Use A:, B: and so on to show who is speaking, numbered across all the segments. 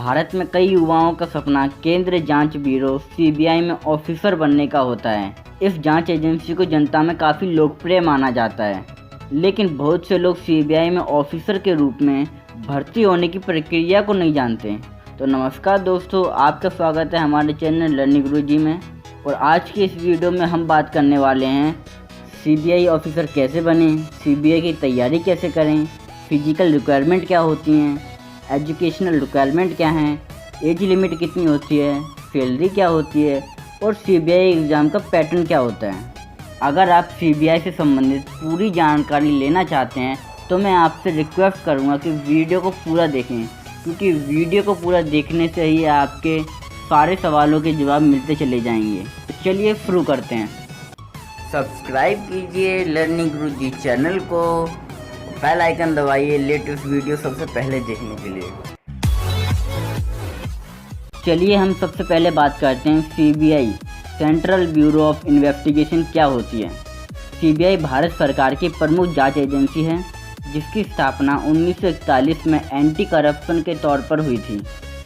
A: भारत में कई युवाओं का सपना केंद्रीय जांच ब्यूरो सीबीआई में ऑफिसर बनने का होता है। इस जांच एजेंसी को जनता में काफ़ी लोकप्रिय माना जाता है, लेकिन बहुत से लोग सीबीआई में ऑफिसर के रूप में भर्ती होने की प्रक्रिया को नहीं जानते। तो नमस्कार दोस्तों, आपका स्वागत है हमारे चैनल लर्निंग गुरुजी में। और आज की इस वीडियो में हम बात करने वाले हैं सीबीआई ऑफिसर कैसे बने, सीबीआई की तैयारी कैसे करें, फिजिकल रिक्वायरमेंट क्या होती हैं, एजुकेशनल रिक्वायरमेंट क्या हैं, एज लिमिट कितनी होती है, सैलरी क्या होती है और सीबीआई एग्ज़ाम का पैटर्न क्या होता है। अगर आप सीबीआई से संबंधित पूरी जानकारी लेना चाहते हैं तो मैं आपसे रिक्वेस्ट करूंगा कि वीडियो को पूरा देखें, क्योंकि वीडियो को पूरा देखने से ही आपके सारे सवालों के जवाब मिलते चले जाएंगे। तो चलिए शुरू करते हैं। सब्सक्राइब कीजिए लर्निंग गुरुजी चैनल को, बेल आइकन दबाइए लेटेस्ट वीडियो सबसे पहले देखने के लिए। चलिए हम सबसे पहले बात करते हैं CBI central bureau of investigation क्या होती है। सीबीआई भारत सरकार की प्रमुख जांच एजेंसी है, जिसकी स्थापना 1941 में एंटी करप्शन के तौर पर हुई थी,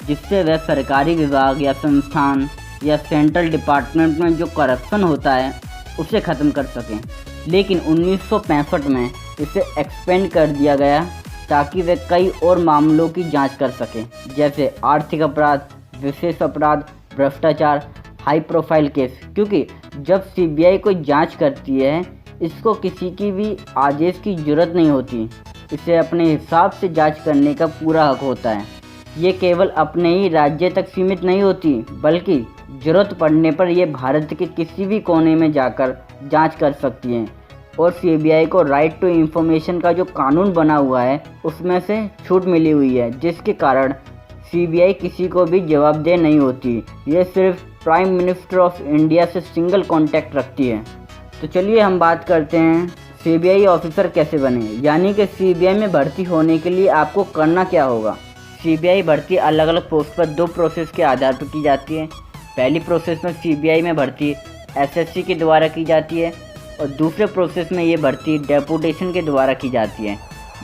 A: जिससे वह सरकारी विभाग या संस्थान या सेंट्रल डिपार्टमेंट में जो करप्शन होता है उसे ख़त्म कर सकें। लेकिन 1965 में इसे एक्सपेंड कर दिया गया ताकि वे कई और मामलों की जांच कर सकें, जैसे आर्थिक अपराध, विशेष अपराध, भ्रष्टाचार, हाई प्रोफाइल केस। क्योंकि जब सीबीआई कोई जांच करती है, इसको किसी की भी आदेश की ज़रूरत नहीं होती, इसे अपने हिसाब से जांच करने का पूरा हक होता है। ये केवल अपने ही राज्य तक सीमित नहीं होती, बल्कि ज़रूरत पड़ने पर यह भारत के किसी भी कोने में जाकर जांच कर सकती हैं। और सीबीआई को राइट टू इंफॉर्मेशन का जो कानून बना हुआ है उसमें से छूट मिली हुई है, जिसके कारण सीबीआई किसी को भी जवाबदेह नहीं होती। ये सिर्फ प्राइम मिनिस्टर ऑफ इंडिया से सिंगल कांटेक्ट रखती है। तो चलिए हम बात करते हैं सीबीआई ऑफिसर कैसे बने, यानी कि सीबीआई में भर्ती होने के लिए आपको करना क्या होगा। सीबीआई भर्ती अलग अलग पोस्ट पर दो प्रोसेस के आधार पर की जाती है। पहली प्रोसेस में सीबीआई में भर्ती एसएससी के द्वारा की जाती है और दूसरे प्रोसेस में ये भर्ती डेपुटेशन के द्वारा की जाती है।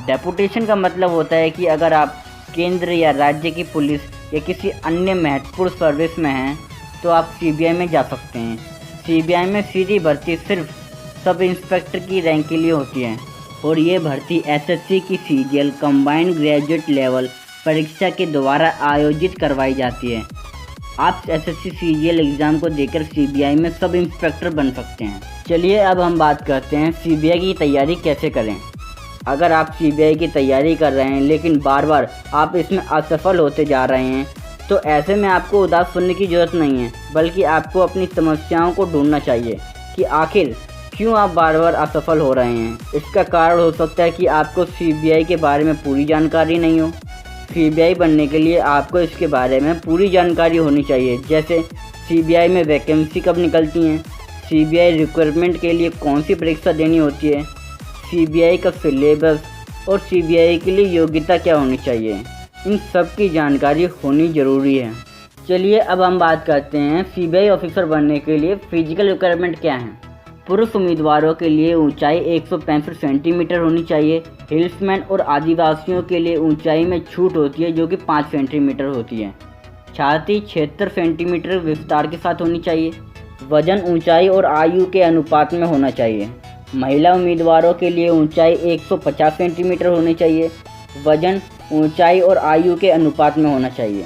A: डेपुटेशन का मतलब होता है कि अगर आप केंद्र या राज्य की पुलिस या किसी अन्य महत्वपूर्ण सर्विस में हैं तो आप सीबीआई में जा सकते हैं। सीबीआई में सीधी भर्ती सिर्फ सब इंस्पेक्टर की रैंक के लिए होती है और ये भर्ती एसएससी की सीजीएल कंबाइंड ग्रेजुएट लेवल परीक्षा के द्वारा आयोजित करवाई जाती है। आप एसएससी सीजीएल एग्ज़ाम को देकर सीबीआई में सब इंस्पेक्टर बन सकते हैं। चलिए अब हम बात करते हैं सीबीआई की तैयारी कैसे करें। अगर आप सीबीआई की तैयारी कर रहे हैं लेकिन बार बार आप इसमें असफल होते जा रहे हैं, तो ऐसे में आपको उदास होने की ज़रूरत नहीं है, बल्कि आपको अपनी समस्याओं को ढूंढना चाहिए कि आखिर क्यों आप बार बार असफल हो रहे हैं। इसका कारण हो सकता है कि आपको सीबीआई के बारे में पूरी जानकारी नहीं हो। सीबीआई बनने के लिए आपको इसके बारे में पूरी जानकारी होनी चाहिए, जैसे सीबीआई में वैकेंसी कब निकलती हैं, सीबीआई रिक्वायरमेंट के लिए कौन सी परीक्षा देनी होती है, सीबीआई का सिलेबस और सीबीआई के लिए योग्यता क्या होनी चाहिए। इन सब की जानकारी होनी ज़रूरी है। चलिए अब हम बात करते हैं सीबीआई ऑफिसर बनने के लिए फिजिकल रिक्वायरमेंट क्या है। पुरुष उम्मीदवारों के लिए ऊंचाई 165 सेंटीमीटर होनी चाहिए। हिल्समैन और आदिवासियों के लिए ऊंचाई में छूट होती है, जो कि 5 सेंटीमीटर होती है। छाती 76 सेंटीमीटर विस्तार के साथ होनी चाहिए। वजन ऊंचाई और आयु के अनुपात में होना चाहिए। महिला उम्मीदवारों के लिए ऊंचाई 150 सेंटीमीटर होनी चाहिए। वजन ऊंचाई और आयु के अनुपात में होना चाहिए।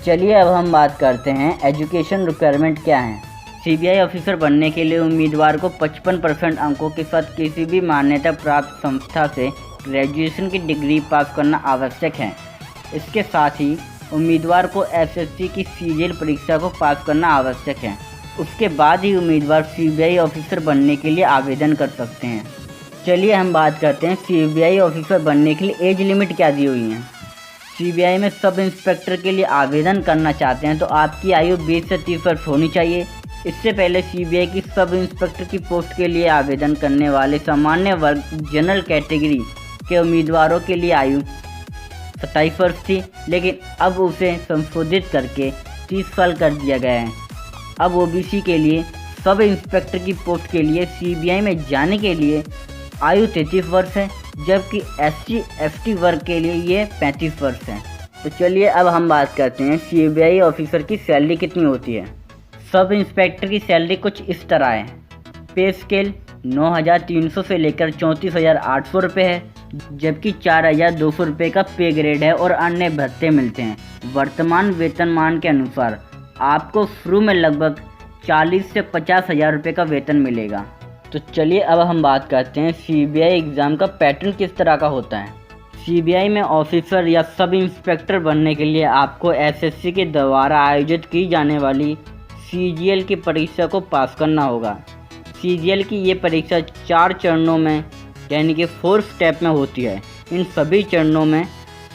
A: चलिए अब हम बात करते हैं एजुकेशन रिक्वायरमेंट क्या है। सीबीआई ऑफिसर बनने के लिए उम्मीदवार को 55% अंकों के साथ किसी भी मान्यता प्राप्त संस्था से ग्रेजुएशन की डिग्री पास करना आवश्यक है। इसके साथ ही उम्मीदवार को एसएससी की सीजीएल परीक्षा को पास करना आवश्यक है। उसके बाद ही उम्मीदवार सीबीआई ऑफिसर बनने के लिए आवेदन कर सकते हैं। चलिए हम बात करते हैं सीबीआई ऑफिसर बनने के लिए एज लिमिट क्या दी हुई है। सीबीआई में सब इंस्पेक्टर के लिए आवेदन करना चाहते हैं तो आपकी आयु 20 से 30 वर्ष होनी चाहिए। इससे पहले सीबीआई की सब इंस्पेक्टर की पोस्ट के लिए आवेदन करने वाले सामान्य वर्ग जनरल कैटेगरी के उम्मीदवारों के लिए आयु 27 वर्ष थी, लेकिन अब उसे संशोधित करके 30 साल कर दिया गया है। अब ओबीसी के लिए सब इंस्पेक्टर की पोस्ट के लिए सीबीआई में जाने के लिए आयु 33 वर्ष है, जबकि SC/ST वर्ग के लिए ये 35 वर्ष है। तो चलिए अब हम बात करते हैं सीबीआई ऑफिसर की सैलरी कितनी होती है। सब इंस्पेक्टर की सैलरी कुछ इस तरह है। पे स्केल 9,300 से लेकर 34,800 रुपये है, जबकि 4,200 रुपये का पे ग्रेड है और अन्य भत्ते मिलते हैं। वर्तमान वेतनमान के अनुसार आपको शुरू में लगभग 40 से 50,000 रुपये का वेतन मिलेगा। तो चलिए अब हम बात करते हैं सीबीआई एग्ज़ाम का पैटर्न किस तरह का होता है। सीबीआई में ऑफिसर या सब इंस्पेक्टर बनने के लिए आपको एसएससी के द्वारा आयोजित की जाने वाली सीजीएल की परीक्षा को पास करना होगा। सीजीएल की ये परीक्षा 4 चरणों में यानी कि 4 स्टेप में होती है। इन सभी चरणों में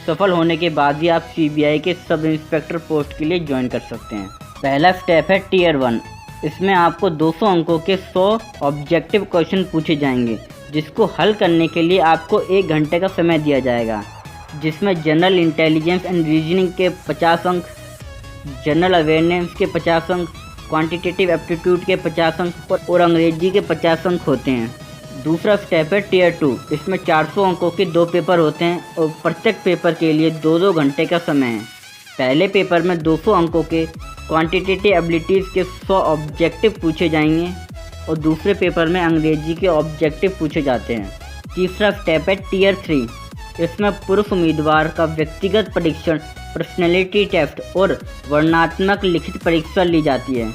A: सफल होने के बाद ही आप सीबीआई के सब इंस्पेक्टर पोस्ट के लिए ज्वाइन कर सकते हैं। पहला स्टेप है टियर 1। इसमें आपको 200 अंकों के 100 ऑब्जेक्टिव क्वेश्चन पूछे जाएंगे, जिसको हल करने के लिए आपको 1 घंटे का समय दिया जाएगा, जिसमें जनरल इंटेलिजेंस एंड रीजनिंग के 50 अंक, जनरल अवेयरनेस के 50 अंक, क्वांटिटेटिव एप्टीट्यूड के 50 अंक और अंग्रेजी के 50 अंक होते हैं। दूसरा स्टेप है टियर 2। इसमें 400 अंकों के 2 पेपर होते हैं और प्रत्येक पेपर के लिए 2-2 घंटे का समय है। पहले पेपर में 200 अंकों के क्वांटिटेटिव एबिलिटीज़ के 100 ऑब्जेक्टिव पूछे जाएंगे और दूसरे पेपर में अंग्रेजी के ऑब्जेक्टिव पूछे जाते हैं। तीसरा स्टेप है टियर 3। इसमें पुरुष उम्मीदवार का व्यक्तिगत परीक्षण, पर्सनैलिटी टेस्ट और वर्णनात्मक लिखित परीक्षा ली जाती है।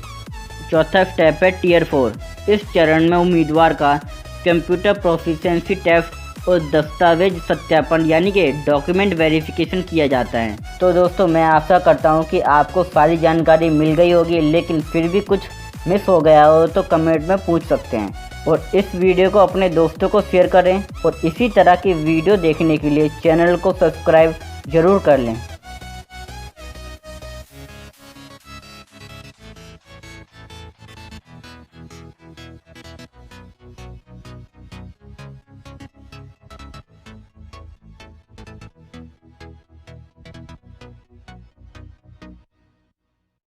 A: चौथा स्टेप है टियर 4। इस चरण में उम्मीदवार का कंप्यूटर प्रोफिशिएंसी टेस्ट और दस्तावेज सत्यापन यानी कि डॉक्यूमेंट वेरिफिकेशन किया जाता है। तो दोस्तों, मैं आशा करता हूँ कि आपको सारी जानकारी मिल गई होगी, लेकिन फिर भी कुछ मिस हो गया हो तो कमेंट में पूछ सकते हैं। और इस वीडियो को अपने दोस्तों को शेयर करें और इसी तरह की वीडियो देखने के लिए चैनल को सब्सक्राइब ज़रूर कर लें।